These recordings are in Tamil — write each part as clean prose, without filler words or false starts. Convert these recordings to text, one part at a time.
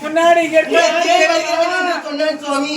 முன்னாடி சுவாமி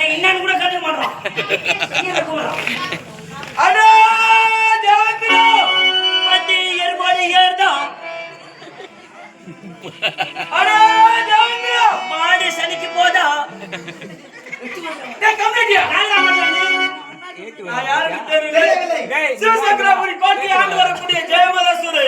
என்னன்னு கூட கட்டு மாட்டோம். மாடு சனிக்கு போதா சிவசங்கராபுரி கோட்டை ஆண்டு வரக்கூடிய ஜெயமதசூர்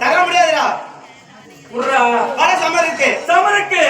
தர முடியாதுடா சமருக்கு சமருக்கு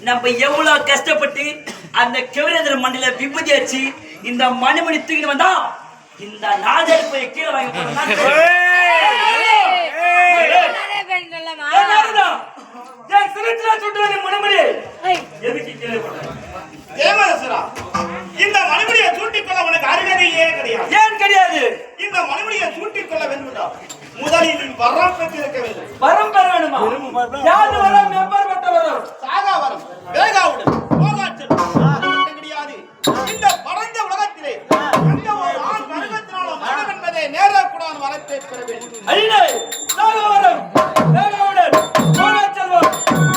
நம்ம எவ்வளவு கஷ்டப்பட்டு அந்த கவிரேந்திர மண்டில விபூதி அடிச்சு இந்த மணிமணி தூக்கிட்டு வந்தா இந்த நாதர் போய் கீழே வாங்கி மணிமணி எதுக்கு கீழே இந்த மணிமணியை சூட்டிக்கொள்ள உனக்கு அருகதையே கிடையாது. ஏன் கிடையாது? இந்த மணிமணியை சூட்டிக்கொள்ள வேண்டும் முதலில் வரம் பெற்றிருக்க வேண்டும். வரம் பெற வேணுமா? யாரு வரம்? எப்பேற்பட்ட வரம்? சாகா வரம், வேகாவுடன் போகாச்சல் கிடையாது. இந்த பரந்த உலகத்திலே எந்த ஒரு ஆண் கருகத்தினாலும் மரணம் என்பதை நேரக்கூடாத வரத்தை பெற வேண்டும். ஐயே, சாகா வரம், வேகாவுடன் போகாச்சல்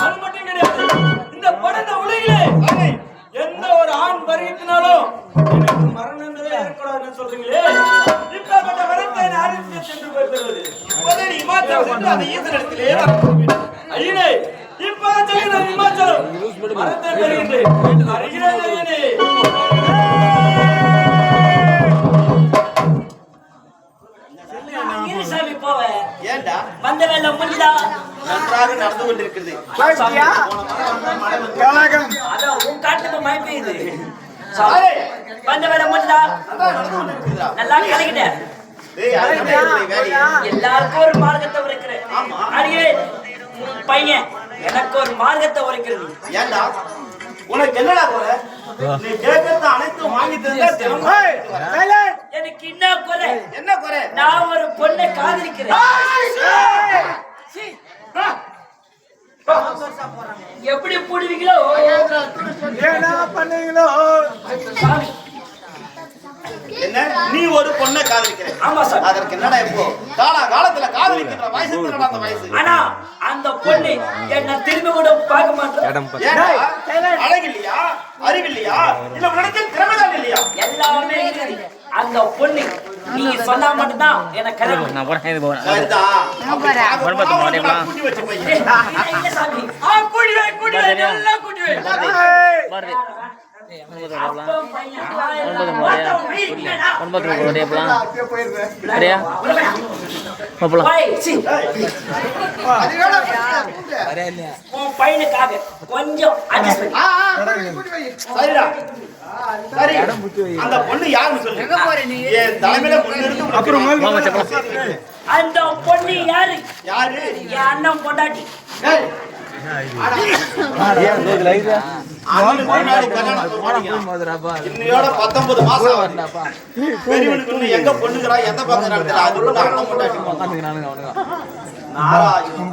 அது மட்டும் கிடையாது. இந்த பரந்த உலகிலே எந்த ஒரு ஆண் வருகினாலும் எனக்கு மரணம் என்பதே ஏற்படாதுன்னு சொல்றீங்களே, இப்பேற்பட்ட வரத்தை அறிவித்து சென்று போய்கிறது. இப்போதே இமாச்சலம் சென்று அந்த ஈசனிடத்திலே ஐயனே, இப்போதான் சொல்கிறேன் இமாச்சலம் மரத்தை பெறுகின்றேன். அறிகிறேன் சாமி போவ ஏண்டா வந்த வேலை முடிஞ்சா நன்றாக நடந்து கொண்டிருக்கிறது. அதான் உன் காட்டுக்கு மழை பெய்யுது. வந்த வேலை முடிஞ்சா நல்லா கலக்கிட்டேன். டேய், அது நம்ம என்னுடைய வேலையே. எல்லாருக்கும் ஒரு மார்க்கத்தை உரைக்கிறேன். ஆமா. அடியே உன் பையன் எனக்கு ஒரு மார்க்கத்தை உரைக்கிறது. ஏன்டா உனக்கு என்னடா குறை? நீ கேட்கறது அனைத்தும் வாங்கி தந்தா தினமும் எனக்கு என்ன குறை? என்ன குறை? நான் ஒரு பொண்ணை காதலிக்கிறேன். எப்படி போடுவீங்களோ சாமி. என்ன நீ ஒரு பொண்ணை காதலிக்கிற? ஆமா சார். அதற்கு என்னடா இப்போ காலத்துல காதலிக்கிற வயசு என்னடா அந்த வயசு? ஆனா அந்த பொண்ணு என்ன திரும்பி கூட பார்க்க மாட்டேன். ஏன்டா அழகு இல்லையா, அறிவு இல்லையா, இல்ல உனக்கு திறமைதான் இல்லையா? எல்லாமே இருக்குது. அந்த பொண்ணு நீங்க சொன்னா மட்டும்தான் எனக்கு கல்யாணம். சரிதான். அப்ப கூட்டி வச்ச பையன். இல்ல சாமி. கூடி வை எல்லாம் கூடி வை அப்பன் பையன் எல்லாம் ஒருத்தன் உன் பையனுக்காக கொஞ்சம் adjust பண்ணு. சரிடா. சரி. அந்த பொண்ணு யாருன்னு சொல்லு. என் தலைமையில முன்னிருந்து அந்த பொண்ணு யாரு? யாரு? என் அண்ணன் பொண்டாட்டி. இன்னையோட 19 மாசம் ஆகுது. பெரியவனுக்கு இன்னும் எங்க பொண்ணுங்கிறா, எந்த பக்கம் நடக்குது, அதுக்குள்ள அண்ணன் பொண்டாட்டி. நாராயணன்.